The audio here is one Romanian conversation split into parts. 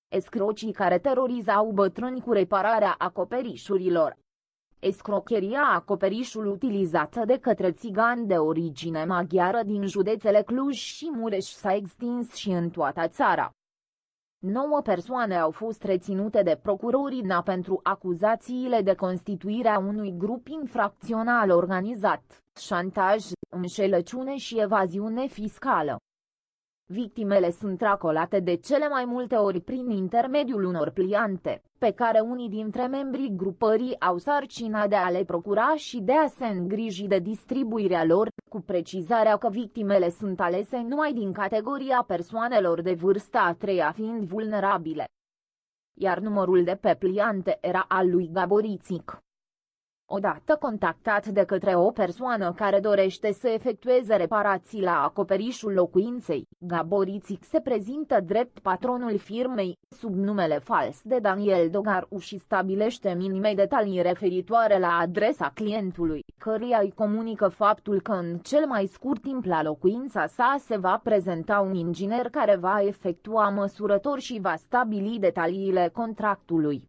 Escrocii care terorizau bătrâni cu repararea acoperișurilor. Escrocheria acoperișul utilizată de către țigani de origine maghiară din județele Cluj și Mureș s-a extins și în toată țara. 9 persoane au fost reținute de procurorii DNA pentru acuzațiile de constituire a unui grup infracțional organizat, șantaj, înșelăciune și evaziune fiscală. Victimele sunt tracolate de cele mai multe ori prin intermediul unor pliante, pe care unii dintre membrii grupării au sarcina de a le procura și de a se îngriji de distribuirea lor, cu precizarea că victimele sunt alese numai din categoria persoanelor de vârsta a treia fiind vulnerabile. Iar numărul de pe pliante era al lui Gaborițic. Odată contactat de către o persoană care dorește să efectueze reparații la acoperișul locuinței, Gaborițic se prezintă drept patronul firmei, sub numele fals de Daniel Dogaru și stabilește minime detalii referitoare la adresa clientului, căruia îi comunică faptul că în cel mai scurt timp la locuința sa se va prezenta un inginer care va efectua măsurători și va stabili detaliile contractului.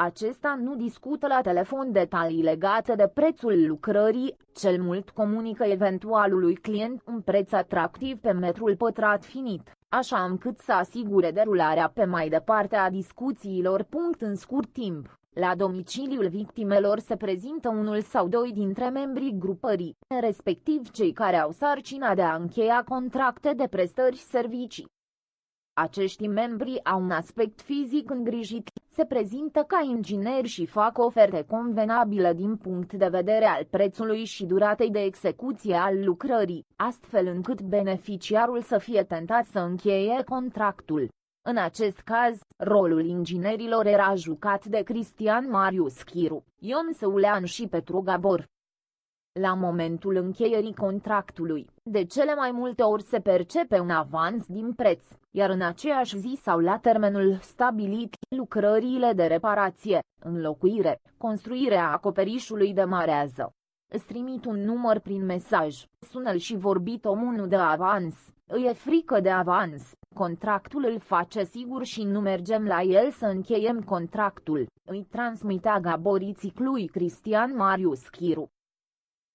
Acesta nu discută la telefon detalii legate de prețul lucrării, cel mult comunică eventualului client un preț atractiv pe metrul pătrat finit, așa încât să asigure derularea pe mai departe a discuțiilor. În scurt timp, la domiciliul victimelor se prezintă unul sau doi dintre membrii grupării, respectiv cei care au sarcina de a încheia contracte de prestări servicii. Acești membri au un aspect fizic îngrijit, se prezintă ca ingineri și fac oferte convenabile din punct de vedere al prețului și duratei de execuție al lucrării, astfel încât beneficiarul să fie tentat să încheie contractul. În acest caz, rolul inginerilor era jucat de Cristian Marius Chiru, Ion Săulean și Petru Gabor. La momentul încheierii contractului, de cele mai multe ori se percepe un avans din preț, iar în aceeași zi sau la termenul stabilit, lucrările de reparație, înlocuire, construirea acoperișului demarează. Îți trimit un număr prin mesaj, sună-l și vorbit omul nu dă avans, îi e frică de avans, contractul îl face sigur și nu mergem la el să încheiem contractul, îi transmitea Gaborițic lui Cristian Marius Chiru.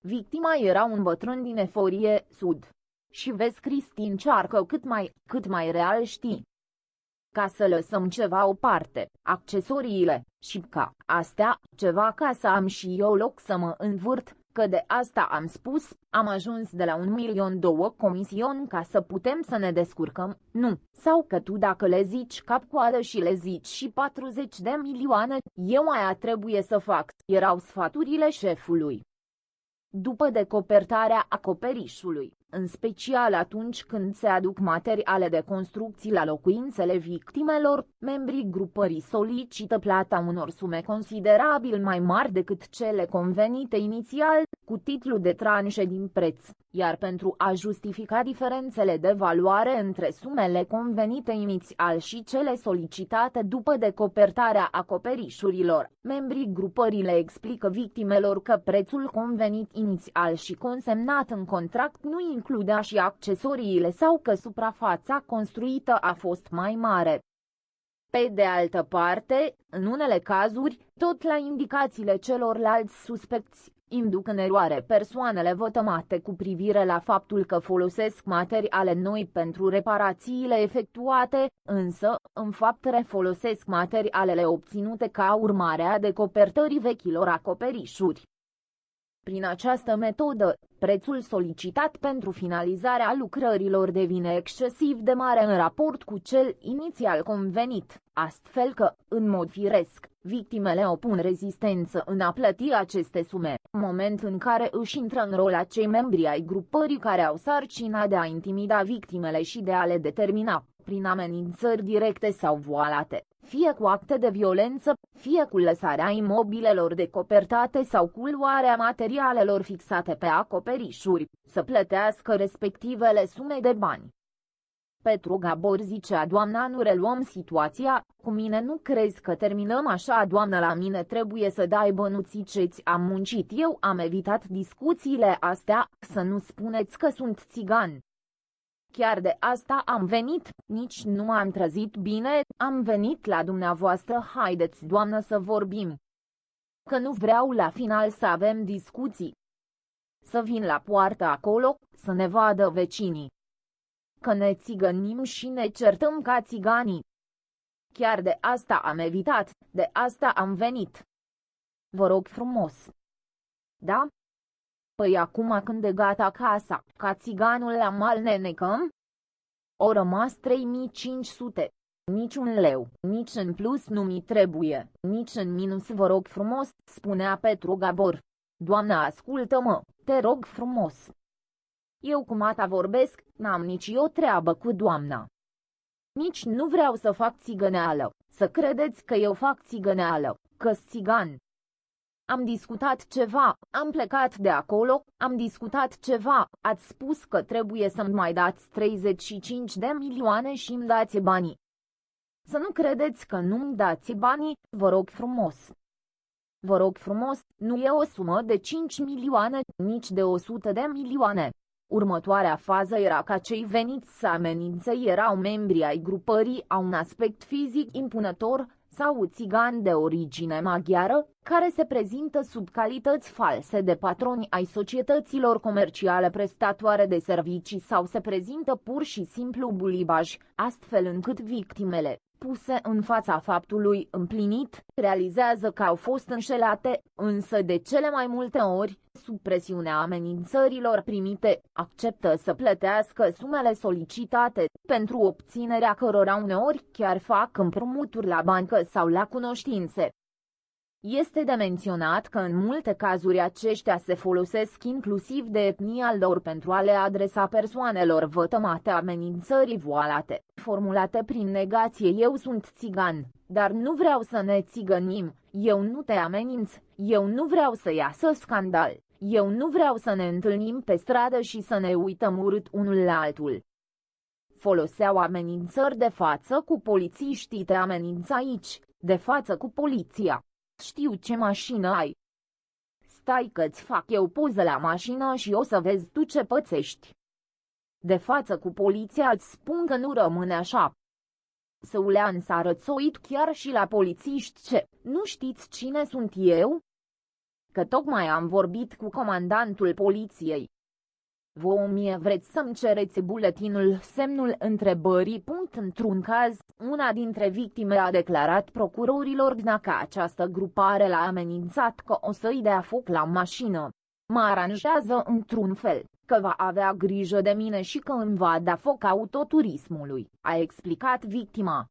Victima era un bătrân din Eforie, Sud. Și vezi, Cristi, încearcă cât mai real știi. Ca să lăsăm ceva o parte, accesoriile, și ca astea, ceva ca să am și eu loc să mă învârt, că de asta am spus, am ajuns de la 1.200.000 comision ca să putem să ne descurcăm, nu, sau că tu dacă le zici cap-coadă și le zici și 40 de milioane, eu aia trebuie să fac, erau sfaturile șefului. După decopertarea acoperișului, în special atunci când se aduc materiale de construcții la locuințele victimelor, membrii grupării solicită plata unor sume considerabil mai mari decât cele convenite inițial, cu titlu de tranșe din preț, iar pentru a justifica diferențele de valoare între sumele convenite inițial și cele solicitate după decopertarea acoperișurilor, membrii grupării le explică victimelor că prețul convenit inițial și consemnat în contract nu includea și accesoriile sau că suprafața construită a fost mai mare. Pe de altă parte, în unele cazuri, tot la indicațiile celorlalți suspecți, induc în eroare persoanele vătămate cu privire la faptul că folosesc materiale noi pentru reparațiile efectuate, însă, în fapt refolosesc materialele obținute ca urmare a decopertării vechilor acoperișuri. Prin această metodă, prețul solicitat pentru finalizarea lucrărilor devine excesiv de mare în raport cu cel inițial convenit, astfel că, în mod firesc, victimele opun rezistență în a plăti aceste sume, moment în care își intră în rol acei membri ai grupării care au sarcina de a intimida victimele și de a le determina, prin amenințări directe sau voalate, fie cu acte de violență, fie cu lăsarea imobilelor decopertate sau cu luarea materialelor fixate pe acoperișuri, să plătească respectivele sume de bani. Petru Gabor zicea: doamna, nu reluăm situația, cu mine nu crezi că terminăm așa, doamnă, la mine trebuie să dai bănuții ce-ți am muncit, eu am evitat discuțiile astea, să nu spuneți că sunt țigan. Chiar de asta am venit, nici nu m-am trezit bine, am venit la dumneavoastră, haideți doamnă să vorbim. Că nu vreau la final să avem discuții. Să vin la poartă acolo, să ne vadă vecinii. Că ne țigănim și ne certăm ca țiganii. Chiar de asta am evitat, de asta am venit. Vă rog frumos. Da? Păi acum când e gata casa, ca țiganul la mal ne necăm? O rămas 3500. Nici un leu, nici în plus nu mi trebuie, nici în minus, vă rog frumos, spunea Petru Gabor. Doamna, ascultă-mă, te rog frumos. Eu cu mata vorbesc, n-am nici eu treabă cu doamna. Nici nu vreau să fac țigăneală, să credeți că eu fac țigăneală, că-s țigan. Am discutat ceva, am plecat de acolo, am discutat ceva, ați spus că trebuie să-mi mai dați 35 de milioane și îmi dați banii. Să nu credeți că nu-mi dați banii, vă rog frumos. Vă rog frumos, nu e o sumă de 5 milioane, nici de 100 de milioane. Următoarea fază era ca cei veniți să amenințe erau membri ai grupării, au un aspect fizic impunător, sau țigani de origine maghiară, care se prezintă sub calități false de patroni ai societăților comerciale prestatoare de servicii sau se prezintă pur și simplu bulibaj, astfel încât victimele, puse în fața faptului împlinit, realizează că au fost înșelate, însă de cele mai multe ori, sub presiunea amenințărilor primite, acceptă să plătească sumele solicitate, pentru obținerea cărora uneori chiar fac împrumuturi la bancă sau la cunoștințe. Este de menționat că în multe cazuri aceștia se folosesc inclusiv de etnia lor pentru a le adresa persoanelor vătămate amenințări voalate, formulate prin negație: eu sunt țigan, dar nu vreau să ne țigănim, eu nu te ameninț, eu nu vreau să iasă scandal, eu nu vreau să ne întâlnim pe stradă și să ne uităm urât unul la altul. Foloseau amenințări de față cu polițiștii: te ameninț aici, de față cu poliția. Știu ce mașină ai. Stai că-ți fac eu poză la mașină și o să vezi tu ce pățești. De față cu poliția îți spun că nu rămâne așa. Săulean s-a rățoit chiar și la polițiști: ce, nu știți cine sunt eu? Că tocmai am vorbit cu comandantul poliției. Vă mie vreți să-mi cereți buletinul semnul întrebării. Într-un caz, una dintre victime a declarat procurorilor că această grupare l-a amenințat că o să-i dea foc la mașină. Mă aranjează într-un fel, că va avea grijă de mine și că îmi va da foc autoturismului, a explicat victima.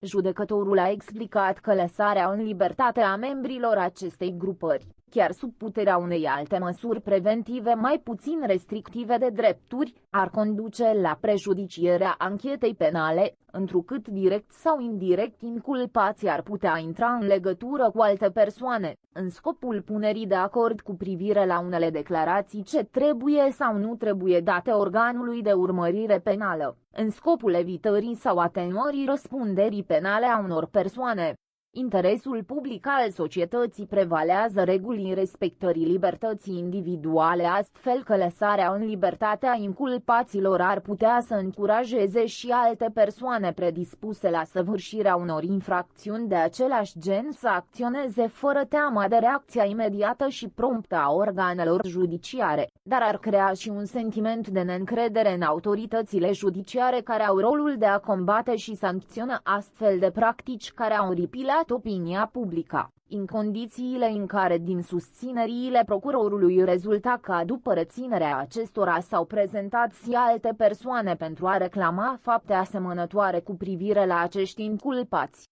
Judecătorul a explicat că lăsarea în libertate a membrilor acestei grupări, chiar sub puterea unei alte măsuri preventive mai puțin restrictive de drepturi, ar conduce la prejudicierea anchetei penale, întrucât direct sau indirect inculpații ar putea intra în legătură cu alte persoane, în scopul punerii de acord cu privire la unele declarații ce trebuie sau nu trebuie date organului de urmărire penală, în scopul evitării sau atenuării răspunderii penale a unor persoane. Interesul public al societății prevalează regulii respectării libertății individuale, astfel că lăsarea în libertate a inculpaților ar putea să încurajeze și alte persoane predispuse la săvârșirea unor infracțiuni de același gen să acționeze fără teama de reacția imediată și promptă a organelor judiciare, dar ar crea și un sentiment de neîncredere în autoritățile judiciare care au rolul de a combate și sancționa astfel de practici care au ripilat opinia publică, în condițiile în care din susțineriile procurorului rezulta că după reținerea acestora s-au prezentat și alte persoane pentru a reclama fapte asemănătoare cu privire la acești inculpați.